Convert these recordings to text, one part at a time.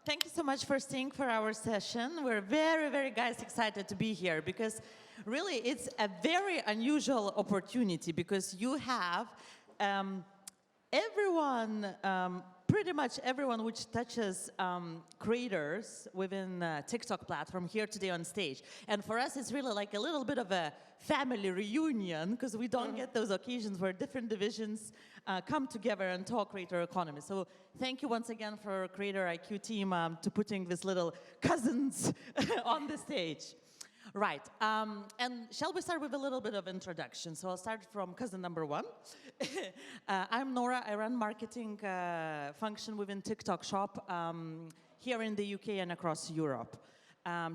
thank you so much for staying for our session. We're very, very, guys, excited to be here because really it's a very unusual opportunity because you have everyone, pretty much everyone which touches creators within TikTok platform here today on stage. And for us, it's really like a little bit of a family reunion because we don't get those occasions where different divisions come together and talk creator economy. So thank you once again for CreatorIQ team to putting this little cousins on the stage. Right, and shall we start with a little bit of introduction? So I'll start from cousin number one. I'm Nora, I run marketing function within TikTok Shop here in the UK and across Europe.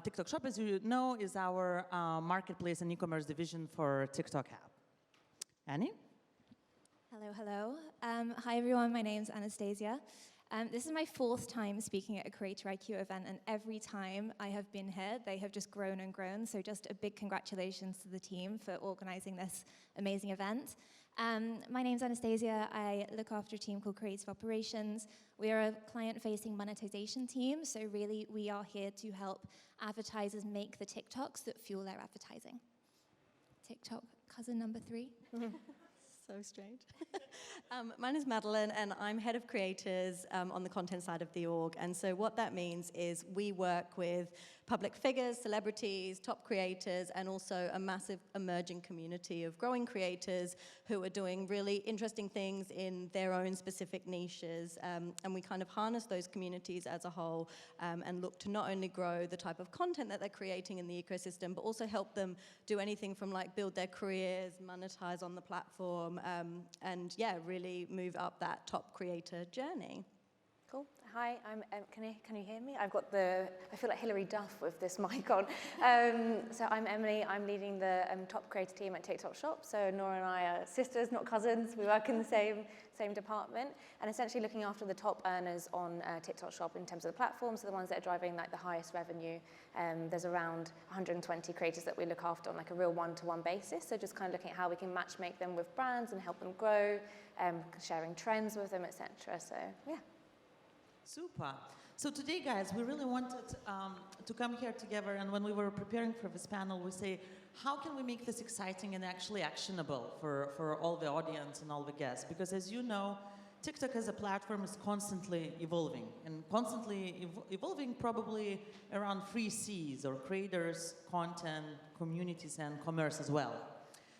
TikTok Shop, as you know, is our marketplace and e-commerce division for TikTok app. Annie? Hello, hello. Hi everyone, my name's Anastasia. This is my 4th time speaking at a CreatorIQ event, and every time I have been here, they have just grown and grown, so just a big congratulations to the team for organizing this amazing event. My name's Anastasia. I look after a team called Creative Operations. We are a client-facing monetization team, so really we are here to help advertisers make the TikToks that fuel their advertising. TikTok cousin number 3. So strange. My name is Madeline, and I'm head of creators on the content side of the org. And so what that means is we work with public figures, celebrities, top creators, and also a massive emerging community of growing creators who are doing really interesting things in their own specific niches. And we kind of harness those communities as a whole and look to not only grow the type of content that they're creating in the ecosystem, but also help them do anything from like build their careers, monetize on the platform, and yeah, really move up that top creator journey. Cool. Hi, can you hear me? I feel like Hilary Duff with this mic on. So I'm Emily. I'm leading the top creator team at TikTok Shop. So Nora and I are sisters, not cousins. We work in the same department, and essentially looking after the top earners on TikTok Shop in terms of the platform. So the ones that are driving like the highest revenue. There's around 120 creators that we look after on like a real one-to-one basis. So just kind of looking at how we can match make them with brands and help them grow, sharing trends with them, etc. So yeah. Super. So today, guys, we really wanted to come here together, and when we were preparing for this panel, we say, how can we make this exciting and actually actionable for all the audience and all the guests? Because as you know, TikTok as a platform is constantly evolving, and constantly evolving probably around 3 C's, or creators, content, communities, and commerce as well.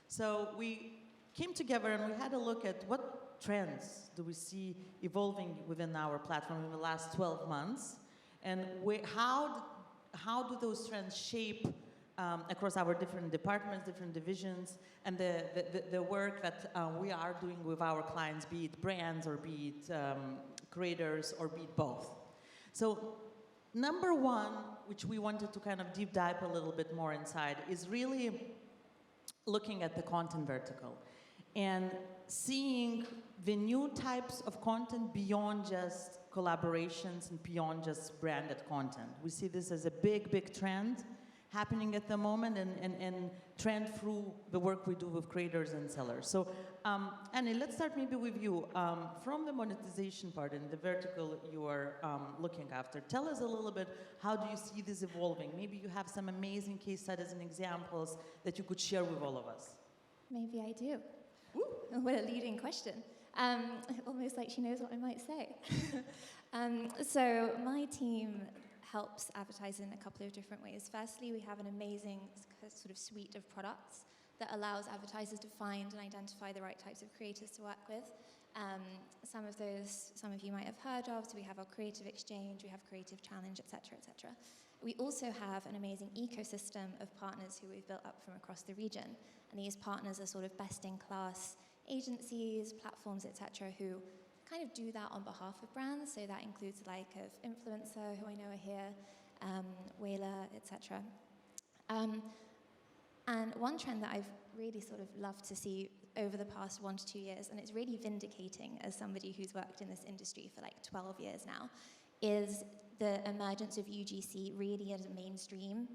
So we came together and we had a look at what trends do we see evolving within our platform in the last 12 months, and how do those trends shape across our different departments, different divisions, and the work that we are doing with our clients, be it brands or be it creators or be it both. So number one, which we wanted to kind of deep dive a little bit more inside, is really looking at the content vertical and seeing the new types of content beyond just collaborations and beyond just branded content. We see this as a big, big trend happening at the moment, and trend through the work we do with creators and sellers. So Annie, let's start maybe with you. From the monetization part and the vertical you are looking after, tell us a little bit, how do you see this evolving? Maybe you have some amazing case studies and examples that you could share with all of us. Maybe I do. What a leading question. Almost like she knows what I might say. So my team helps advertisers in a couple of different ways. Firstly, we have an amazing sort of suite of products that allows advertisers to find and identify the right types of creators to work with. Some of those, some of you might have heard of. So we have our Creative Exchange, we have Creative Challenge, etc., etc. We also have an amazing ecosystem of partners who we've built up from across the region. And these partners are sort of best-in-class agencies, platforms, etc., who kind of do that on behalf of brands. So that includes the like of Influencer, who I know are here, Whaler, etc. And one trend that I've really sort of loved to see over the past 1 to 2 years, and it's really vindicating as somebody who's worked in this industry for like 12 years now, is the emergence of UGC really as a mainstream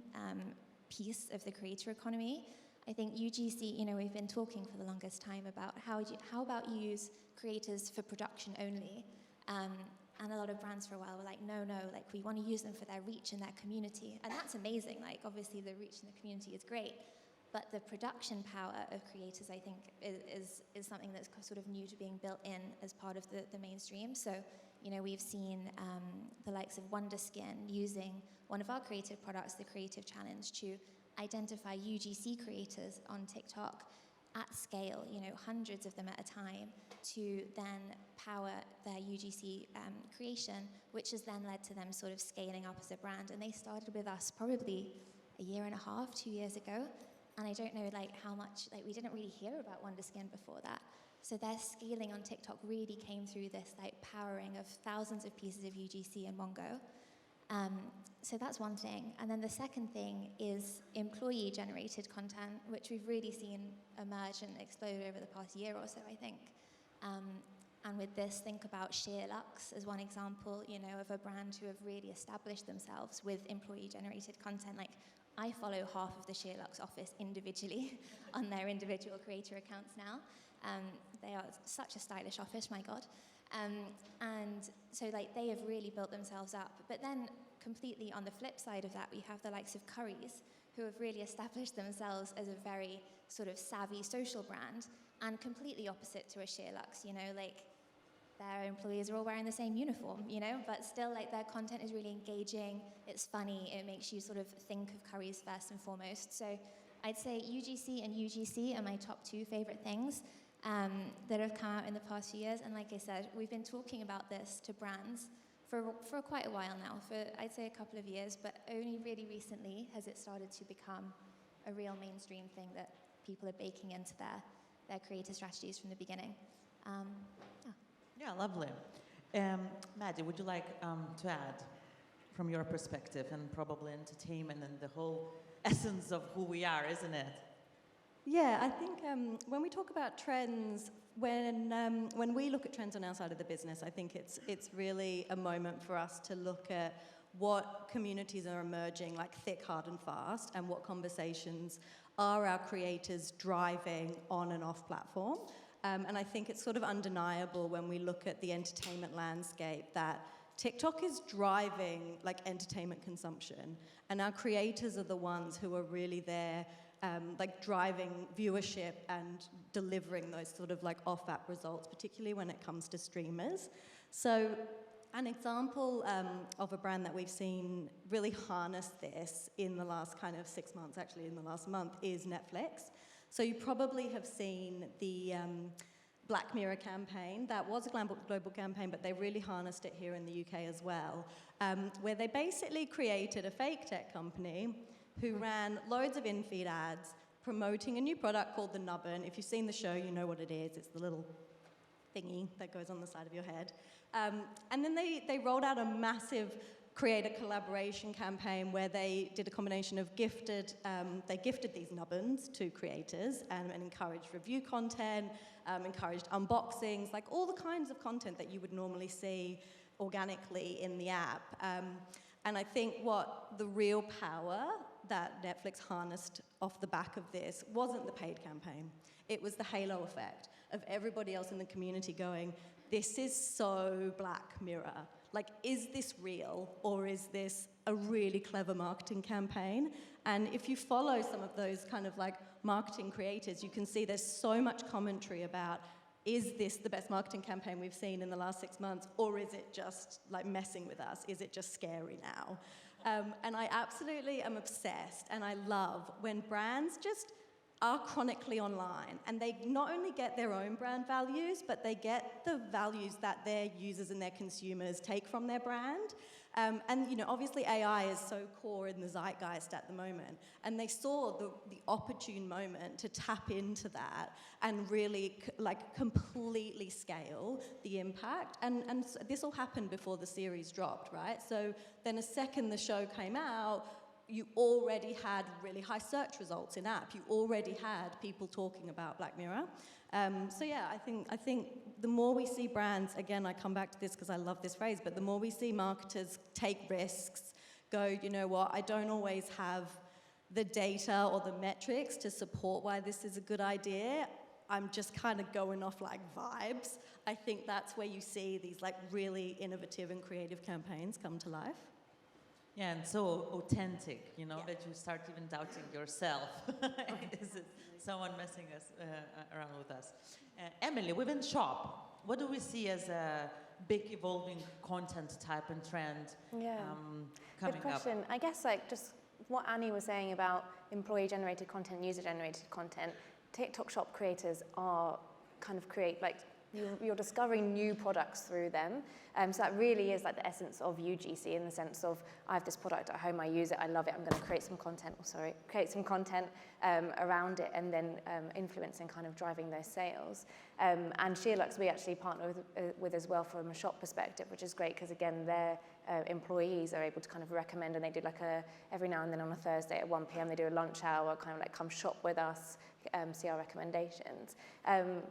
piece of the creator economy. I think UGC, you know, we've been talking for the longest time about how about you use creators for production only. And a lot of brands for a while were like, no, like we want to use them for their reach in their community. And that's amazing. Like obviously the reach in the community is great. But the production power of creators, I think, is something that's sort of new to being built in as part of the mainstream. So, we've seen the likes of Wonderskin using one of our creative products, the Creative Challenge, to identify UGC creators on TikTok at scale, hundreds of them at a time, to then power their UGC creation, which has then led to them sort of scaling up as a brand. And they started with us probably a year and a half, 2 years ago. And I don't know how much, we didn't really hear about Wonderskin before that. So their scaling on TikTok really came through this powering of thousands of pieces of UGC in one go. So that's one thing. And then the second thing is employee-generated content, which we've really seen emerge and explode over the past year or so, I think. And with this, think about Sheerluxe as one example, of a brand who have really established themselves with employee-generated content. I follow half of the Sheerluxe office individually on their individual creator accounts now. They are such a stylish office, my God. And so they have really built themselves up. But then completely on the flip side of that, we have the likes of Currys, who have really established themselves as a very sort of savvy social brand, and completely opposite to a Sheerluxe, their employees are all wearing the same uniform, but still their content is really engaging, it's funny, it makes you sort of think of Currys first and foremost. So I'd say UGC and UGC are my top two favorite things that have come out in the past few years. And like I said, we've been talking about this to brands for quite a while now, for I'd say a couple of years, but only really recently has it started to become a real mainstream thing that people are baking into their creative strategies from the beginning. Yeah, lovely. Maddie, would you like to add from your perspective, and probably entertainment and the whole essence of who we are, isn't it? Yeah, I think when we talk about trends, when we look at trends on our side of the business, I think it's really a moment for us to look at what communities are emerging thick, hard, and fast, and what conversations are our creators driving on and off platform. And I think it's sort of undeniable when we look at the entertainment landscape that TikTok is driving entertainment consumption, and our creators are the ones who are really there driving viewership and delivering those sort of off-app results, particularly when it comes to streamers. So an example of a brand that we've seen really harness this in the last kind of 6 months, actually in the last month, is Netflix. So you probably have seen the Black Mirror campaign. That was a global campaign, but they really harnessed it here in the UK as well, where they basically created a fake tech company who ran loads of in-feed ads promoting a new product called the Nubbin. If you've seen the show, you know what it is. It's the little thingy that goes on the side of your head. And then they rolled out a massive creator collaboration campaign where they did a combination of they gifted these nubbins to creators and encouraged review content, encouraged unboxings, all the kinds of content that you would normally see organically in the app. And I think what the real power that Netflix harnessed off the back of this wasn't the paid campaign. It was the halo effect of everybody else in the community going, this is so Black Mirror. Is this real, or is this a really clever marketing campaign? And if you follow some of those kind of marketing creators, you can see there's so much commentary about, is this the best marketing campaign we've seen in the last 6 months, or is it just messing with us? Is it just scary now? And I absolutely am obsessed, and I love when brands just are chronically online, and they not only get their own brand values, but they get the values that their users and their consumers take from their brand. And obviously AI is so core in the zeitgeist at the moment, and they saw the opportune moment to tap into that and really completely scale the impact. And this all happened before the series dropped, right? So then a second the show came out, you already had really high search results in app. You already had people talking about Black Mirror. So yeah, I think the more we see brands, again, I come back to this because I love this phrase, but the more we see marketers take risks, go, you know what, I don't always have the data or the metrics to support why this is a good idea. I'm just kind of going off like vibes. I think that's where you see these like really innovative and creative campaigns come to life. Yeah, and so authentic, you know, Yeah. that you start even doubting yourself. Is it someone messing us around with us? Emily, within shop, what do we see as a big evolving content type and trend Yeah. coming Good question. up? I guess like just what Annie was saying about employee-generated content, user-generated content, TikTok Shop creators are kind of you're discovering new products through them. So that really is like the essence of UGC, in the sense of, I have this product at home, I use it, I love it, I'm going to create some content, around it, and then influencing, kind of driving those sales. And Sheerlux we actually partner with as well from a shop perspective, which is great because again their employees are able to kind of recommend, and they do like every now and then on a Thursday at 1 p.m. they do a lunch hour, kind of like come shop with us, see our recommendations.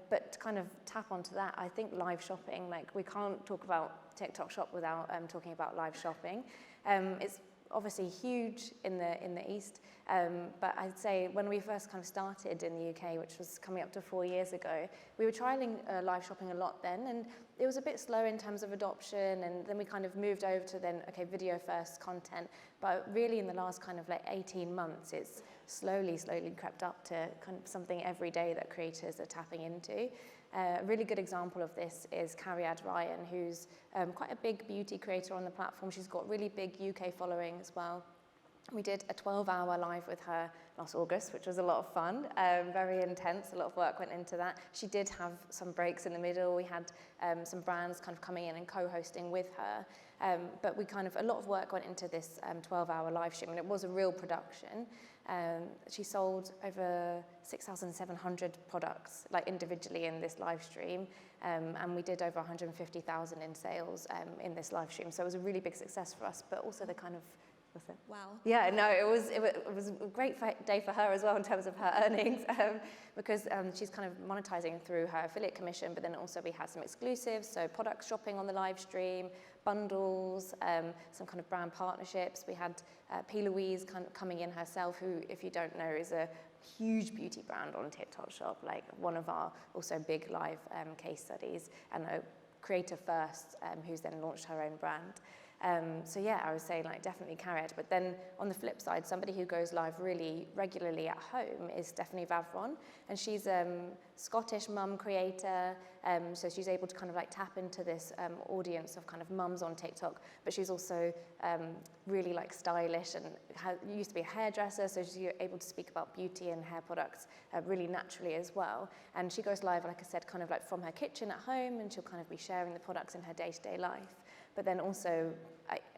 But to kind of tap onto that, I think live shopping, like we can't talk about TikTok Shop without talking about live shopping. It's obviously huge in the East, but I'd say when we first kind of started in the UK, which was coming up to 4 years ago, we were trialing live shopping a lot then, and it was a bit slow in terms of adoption, and then we kind of moved over to then, okay, video first content, but really in the last kind of like 18 months, it's slowly crept up to kind of something every day that creators are tapping into. A really good example of this is Cariad Ryan, who's quite a big beauty creator on the platform. She's got really big UK following as well. We did a 12-hour live with her last August, which was a lot of fun, very intense, a lot of work went into that. She did have some breaks in the middle. We had some brands kind of coming in and co-hosting with her. But a lot of work went into this 12-hour live stream, and it was a real production. She sold over 6,700 products, like individually in this live stream, and we did over 150,000 in sales in this live stream. So it was a really big success for us, but also the kind of, what's it? Wow. Yeah, no, it was a great day for her as well in terms of her earnings, because she's kind of monetizing through her affiliate commission, but then also we had some exclusives, so product shopping on the live stream, bundles, some kind of brand partnerships. We had P. Louise coming in herself, who, if you don't know, is a huge beauty brand on TikTok Shop, like one of our also big live case studies, and a creator first who's then launched her own brand. So yeah, I would say like definitely Cariad. But then on the flip side, somebody who goes live really regularly at home is Stephanie Vavron, and she's a Scottish mum creator. So she's able to kind of like tap into this audience of kind of mums on TikTok, but she's also really like stylish and used to be a hairdresser, so she's able to speak about beauty and hair products really naturally as well. And she goes live, like I said, kind of like from her kitchen at home, and she'll kind of be sharing the products in her day-to-day life. But then also,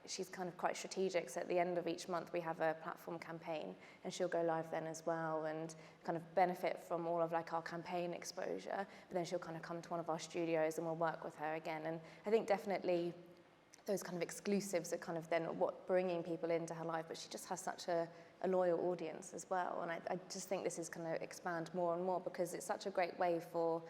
she's kind of quite strategic, so at the end of each month we have a platform campaign, and she'll go live then as well and kind of benefit from all of like our campaign exposure, but then she'll kind of come to one of our studios and we'll work with her again. And I think definitely those kind of exclusives are kind of then what bringing people into her life, but she just has such a loyal audience as well. And I just think this is going to expand more and more because it's such a great way for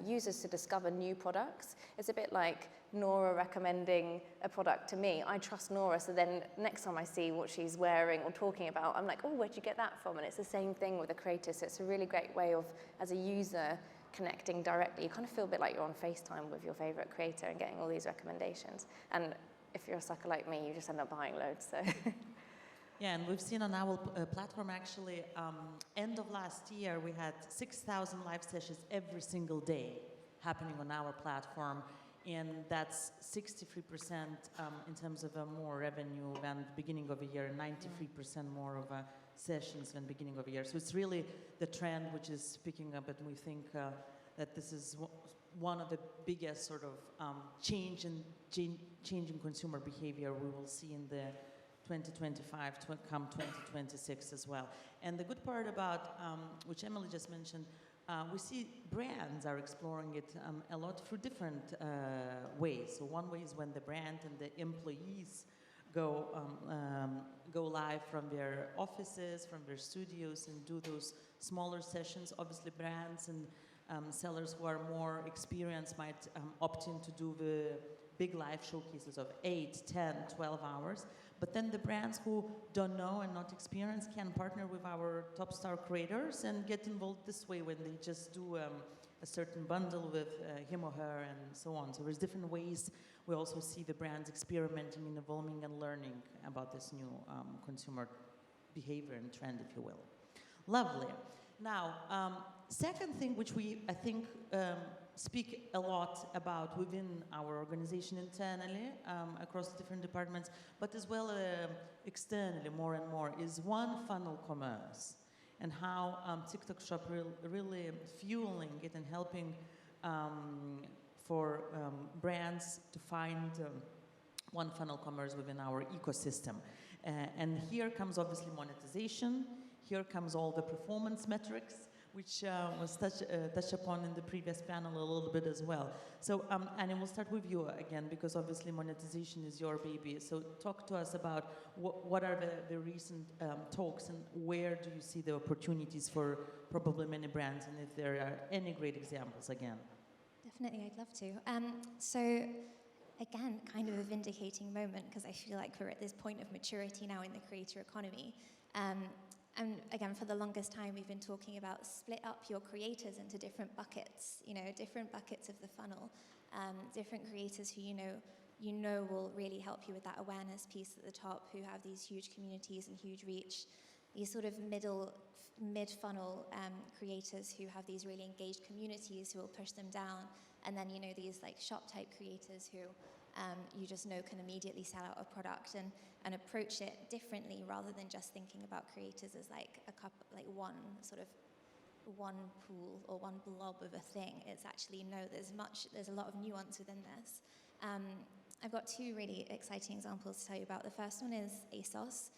users to discover new products. It's a bit like Nora recommending a product to me. I trust Nora, so then next time I see what she's wearing or talking about, I'm like, oh, where'd you get that from? And it's the same thing with the creator, so it's a really great way of, as a user, connecting directly. You kind of feel a bit like you're on FaceTime with your favorite creator and getting all these recommendations. And if you're a sucker like me, you just end up buying loads, so. Yeah, and we've seen on our platform actually, end of last year, we had 6,000 live sessions every single day happening on our platform. And that's 63% in terms of more revenue than the beginning of the year, and 93% more of sessions than beginning of the year. So it's really the trend which is picking up, and we think that this is one of the biggest sort of change in consumer behavior we will see in the 2025 to come 2026 as well. And the good part about, which Emily just mentioned, we see brands are exploring it a lot through different ways. So one way is when the brand and the employees go live from their offices, from their studios, and do those smaller sessions. Obviously, brands and sellers who are more experienced might opt in to do the big live showcases of 8, 10, 12 hours. But then the brands who don't know and not experienced can partner with our top star creators and get involved this way when they just do a certain bundle with him or her and so on. So there's different ways. We also see the brands experimenting and evolving and learning about this new consumer behavior and trend, if you will. Lovely. Now, second thing which I think, speak a lot about within our organization internally, across different departments, but as well externally more and more, is one funnel commerce, and how TikTok Shop really fueling it and helping for brands to find one funnel commerce within our ecosystem. And here comes obviously monetization, here comes all the performance metrics, which was touched upon in the previous panel a little bit as well. So, Annie, we'll start with you again, because obviously monetization is your baby. So talk to us about what are the recent talks, and where do you see the opportunities for probably many brands, and if there are any great examples again. Definitely, I'd love to. So, again, kind of a vindicating moment, because I feel like we're at this point of maturity now in the creator economy. And again, for the longest time, we've been talking about split up your creators into different buckets, different buckets of the funnel, different creators who you know will really help you with that awareness piece at the top, who have these huge communities and huge reach, these sort of mid-funnel creators who have these really engaged communities who will push them down, and then these like shop-type creators who you just know can immediately sell out a product and approach it differently, rather than just thinking about creators as like one pool or one blob of a thing. It's actually, no, there's a lot of nuance within this. I've got two really exciting examples to tell you about. The first one is ASOS,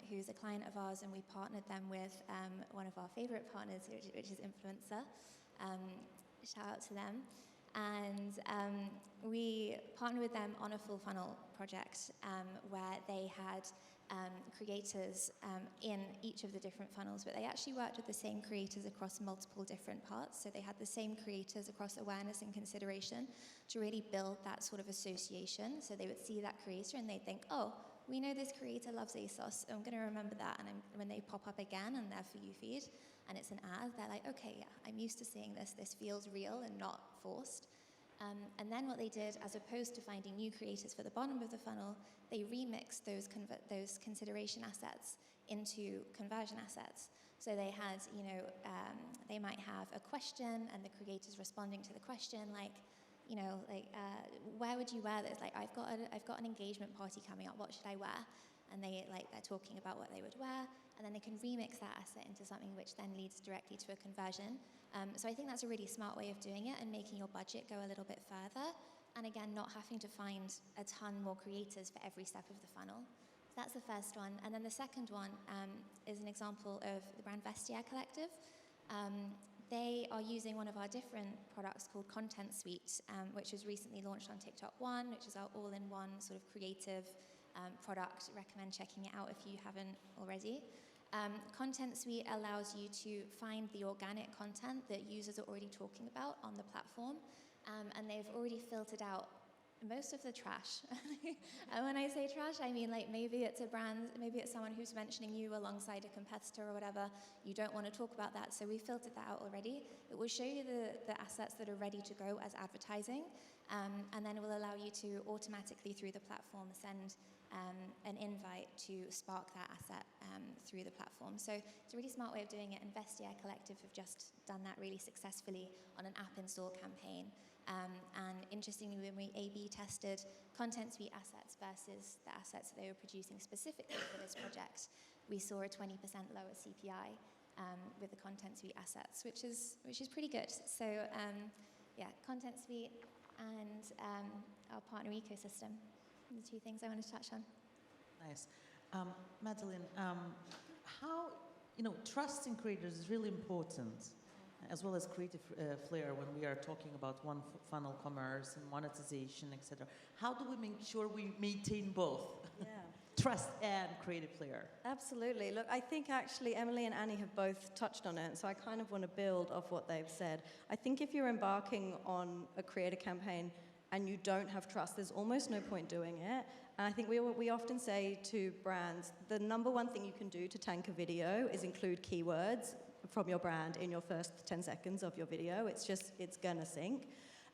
who's a client of ours, and we partnered them with one of our favorite partners, which is Influencer. Shout out to them. And we partnered with them on a full funnel project where they had creators in each of the different funnels, but they actually worked with the same creators across multiple different parts. So they had the same creators across awareness and consideration to really build that sort of association. So they would see that creator and they'd think, oh, we know this creator loves ASOS, I'm going to remember that. And when they pop up again on their For You feed, and it's an ad, they're like, okay, yeah, I'm used to seeing this. This feels real and not forced. And then what they did, as opposed to finding new creators for the bottom of the funnel, they remixed those consideration assets into conversion assets. So they had, they might have a question, and the creator's responding to the question, where would you wear this? Like, I've got an engagement party coming up. What should I wear? And they're talking about what they would wear, and then they can remix that asset into something which then leads directly to a conversion. So I think that's a really smart way of doing it and making your budget go a little bit further. And again, not having to find a ton more creators for every step of the funnel. So that's the first one. And then the second one is an example of the brand Vestiaire Collective. They are using one of our different products called Content Suite, which was recently launched on TikTok One, which is our all-in-one sort of creative product. Recommend checking it out if you haven't already. Content Suite allows you to find the organic content that users are already talking about on the platform, and they've already filtered out most of the trash. And when I say trash, I mean maybe it's a brand, maybe it's someone who's mentioning you alongside a competitor or whatever. You don't want to talk about that, so we filtered that out already. It will show you the assets that are ready to go as advertising, and then it will allow you to automatically through the platform send an invite to spark that asset through the platform. So it's a really smart way of doing it. And Vestiaire Collective have just done that really successfully on an app install campaign. And interestingly, when we A/B tested Content Suite assets versus the assets that they were producing specifically for this project, we saw a 20% lower CPI with the Content Suite assets, which is pretty good. So Content Suite and our partner ecosystem, the two things I want to touch on. Nice. Madeline, how, trust in creators is really important, as well as creative flair when we are talking about one funnel commerce and monetization, etc. How do we make sure we maintain both? Yeah. Trust and creative flair. Absolutely. Look, I think actually Emily and Annie have both touched on it, so I kind of want to build off what they've said. I think if you're embarking on a creator campaign and you don't have trust, there's almost no point doing it. And I think we often say to brands, the number one thing you can do to tank a video is include keywords from your brand in your first 10 seconds of your video. It's gonna sync.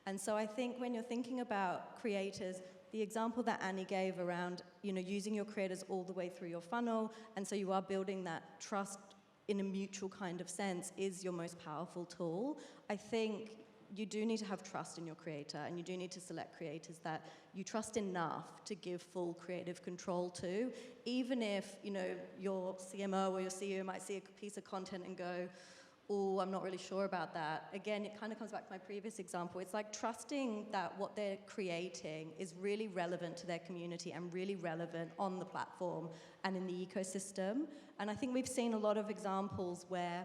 And so I think when you're thinking about creators, the example that Annie gave around, using your creators all the way through your funnel, and so you are building that trust in a mutual kind of sense, is your most powerful tool. I think you do need to have trust in your creator, and you do need to select creators that you trust enough to give full creative control to, even if, your CMO or your CEO might see a piece of content and go, oh, I'm not really sure about that. Again, it kind of comes back to my previous example. It's like trusting that what they're creating is really relevant to their community and really relevant on the platform and in the ecosystem. And I think we've seen a lot of examples where,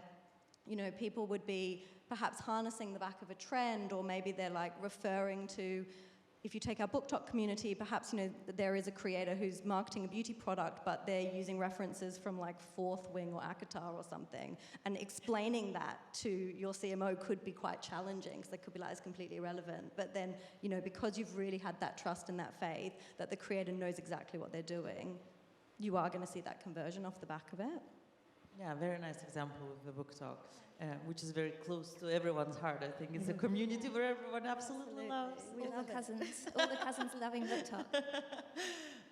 people would be perhaps harnessing the back of a trend, or maybe they're like referring to, if you take our book talk community, perhaps there is a creator who's marketing a beauty product, but they're using references from like Fourth Wing or Akatar or something, and explaining that to your CMO could be quite challenging, because they could be like, it's completely irrelevant. But then, because you've really had that trust and that faith that the creator knows exactly what they're doing, you are going to see that conversion off the back of it. Yeah, very nice example with the book talk, which is very close to everyone's heart. I think it's a community where everyone absolutely loves. All the cousins loving book talk.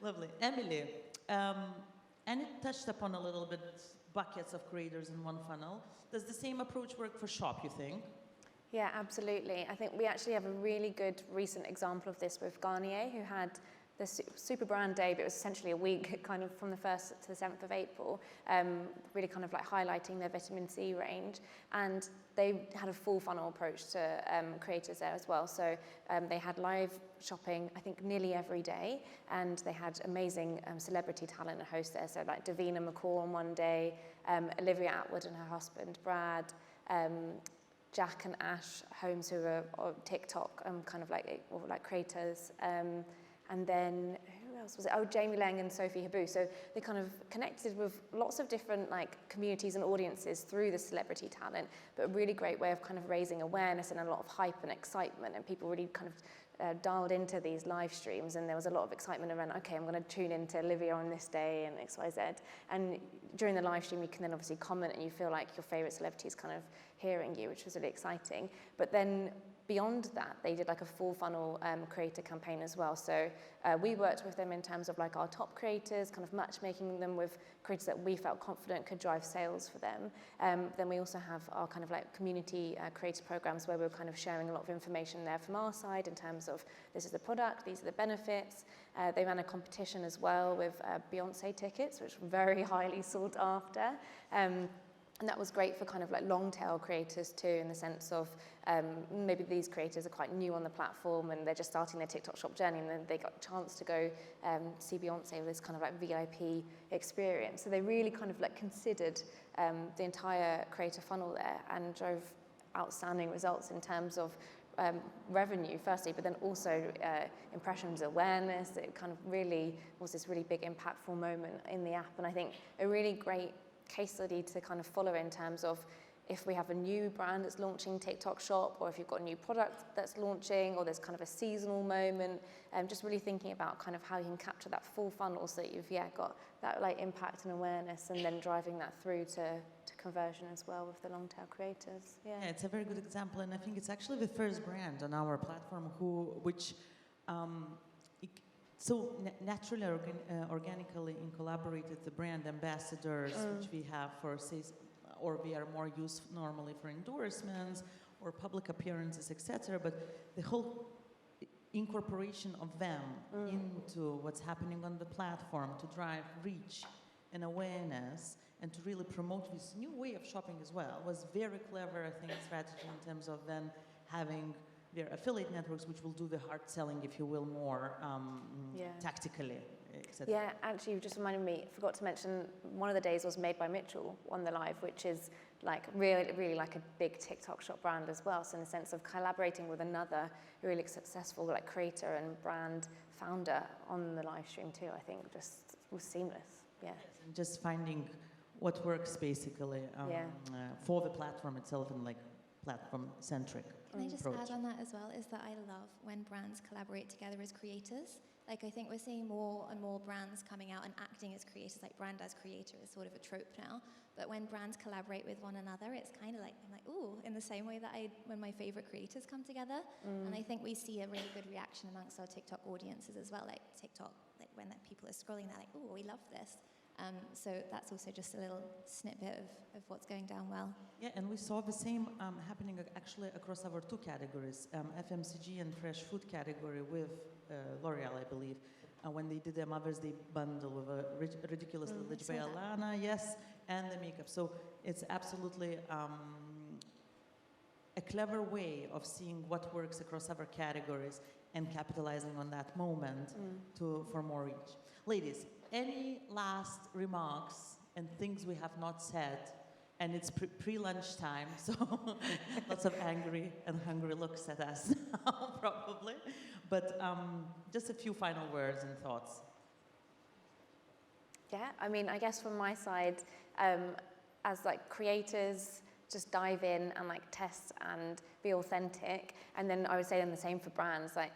Lovely. Emily, Annie touched upon a little bit buckets of creators in one funnel. Does the same approach work for shop, you think? Yeah, absolutely. I think we actually have a really good recent example of this with Garnier, who had the Super Brand Day, but it was essentially a week kind of from the 1st to the 7th of April, really kind of like highlighting their vitamin C range. And they had a full funnel approach to creators there as well. So they had live shopping, I think, nearly every day. And they had amazing celebrity talent and hosts there. So like Davina McCall on one day, Olivia Atwood and her husband, Brad, Jack and Ash Holmes, who are on TikTok, kind of like creators. And then, who else was it? Oh, Jamie Lang and Sophie Habu. So they kind of connected with lots of different communities and audiences through the celebrity talent, but a really great way of kind of raising awareness and a lot of hype and excitement, and people really kind of dialed into these live streams, and there was a lot of excitement around, okay, I'm going to tune into Olivia on this day and XYZ. And during the live stream, you can then obviously comment, and you feel like your favorite celebrity is kind of hearing you, which was really exciting. But then beyond that, they did like a full funnel creator campaign as well. So we worked with them in terms of like our top creators, kind of matchmaking them with creators that we felt confident could drive sales for them. Then we also have our kind of like community creator programs, where we're kind of sharing a lot of information there from our side in terms of, this is the product, these are the benefits. They ran a competition as well with Beyonce tickets, which were very highly sought after. And that was great for kind of like long tail creators too, in the sense of maybe these creators are quite new on the platform and they're just starting their TikTok shop journey, and then they got a chance to go see Beyonce with this kind of like VIP experience. So they really kind of like considered the entire creator funnel there, and drove outstanding results in terms of revenue firstly, but then also impressions, awareness. It kind of really was this really big impactful moment in the app, and I think a really great case study to kind of follow in terms of if we have a new brand that's launching TikTok shop, or if you've got a new product that's launching, or there's kind of a seasonal moment, just really thinking about kind of how you can capture that full funnel so that you've got that like impact and awareness, and then driving that through to conversion as well with the long tail creators. Yeah, it's a very good example, and I think it's actually the first brand on our platform which so naturally, organically collaborated the brand ambassadors, which we have for or we are more used normally for endorsements or public appearances, etc. But the whole incorporation of them into what's happening on the platform to drive reach and awareness and to really promote this new way of shopping as well was very clever, I think, strategy in terms of then having their affiliate networks, which will do the hard selling, if you will, more tactically, etc. Yeah, actually, you just reminded me, forgot to mention, one of the days was Made by Mitchell on the live, which is like really, really like a big TikTok shop brand as well. So in the sense of collaborating with another really successful like creator and brand founder on the live stream too, I think just was seamless. Yeah. Yes, and just finding what works basically for the platform itself, and like platform-centric Can I just approach. add on that as well, is that I love when brands collaborate together as creators. Like, I think we're seeing more and more brands coming out and acting as creators, like brand as creator is sort of a trope now. But when brands collaborate with one another, it's kind of like, I'm like, ooh, in the same way that when my favorite creators come together. And I think we see a really good reaction amongst our TikTok audiences as well. Like TikTok, like when people are scrolling, they're like, ooh, we love this. So that's also just a little snippet of what's going down well. Yeah, and we saw the same happening actually across our two categories, FMCG and fresh food category with L'Oreal, I believe, when they did their Mother's Day bundle with a ridiculously lit by Alana, yes, and the makeup. So it's absolutely a clever way of seeing what works across other categories and capitalizing on that moment for more reach. Ladies, any last remarks and things we have not said? And it's pre-lunch time, so lots of angry and hungry looks at us now, probably. But just a few final words and thoughts. Yeah, I mean, I guess from my side, as like creators, just dive in and like test and be authentic. And then I would say the same for brands. Like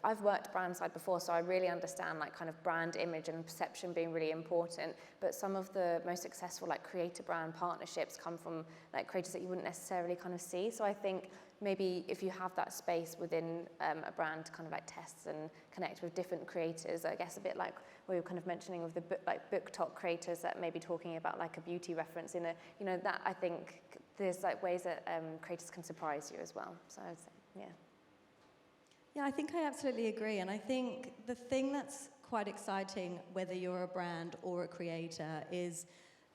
I've worked brand side before, so I really understand like kind of brand image and perception being really important. But some of the most successful like creator brand partnerships come from like creators that you wouldn't necessarily kind of see. So I think maybe if you have that space within a brand to kind of like test and connect with different creators, I guess a bit like we were kind of mentioning with the book talk creators that may be talking about like a beauty reference in a, you know, that I think there's like ways that creators can surprise you as well. So I would say, yeah. Yeah, I think I absolutely agree. And I think the thing that's quite exciting, whether you're a brand or a creator, is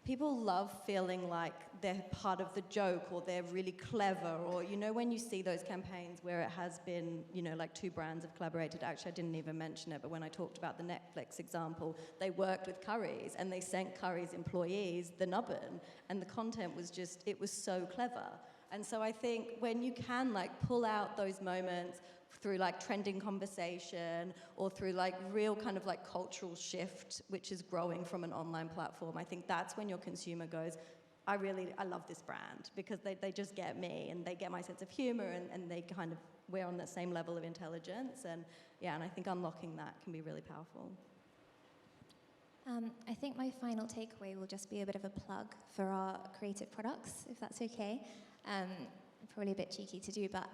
people love feeling like they're part of the joke or they're really clever, or, you know, when you see those campaigns where it has been, you know, like two brands have collaborated. Actually, I didn't even mention it, but when I talked about the Netflix example, they worked with Currys and they sent Currys employees the nubbin, and the content was just, it was so clever. And so I think when you can like pull out those moments through like trending conversation or through like real kind of like cultural shift, which is growing from an online platform, I think that's when your consumer goes, I love this brand, because they just get me and they get my sense of humor, and they kind of, we're on that same level of intelligence. And yeah, and I think unlocking that can be really powerful. I think my final takeaway will just be a bit of a plug for our creative products, if that's okay. Probably a bit cheeky to do, but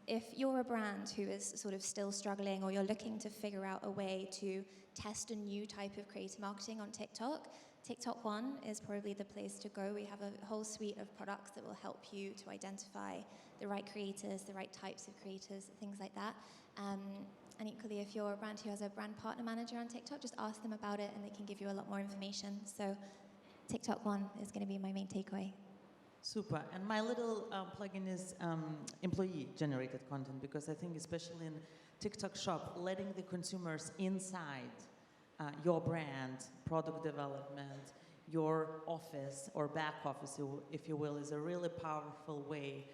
if you're a brand who is sort of still struggling, or you're looking to figure out a way to test a new type of creative marketing on TikTok, TikTok One is probably the place to go. We have a whole suite of products that will help you to identify the right creators, the right types of creators, things like that. And equally, if you're a brand who has a brand partner manager on TikTok, just ask them about it and they can give you a lot more information. So TikTok One is going to be my main takeaway. Super. And my little plugin is employee-generated content, because I think especially in TikTok Shop, letting the consumers inside your brand, product development, your office or back office, if you will, is a really powerful way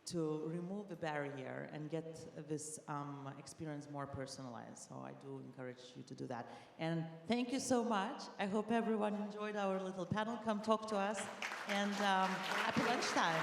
to remove the barrier and get this experience more personalized. So I do encourage you to do that. And thank you so much. I hope everyone enjoyed our little panel. Come talk to us, and happy lunchtime.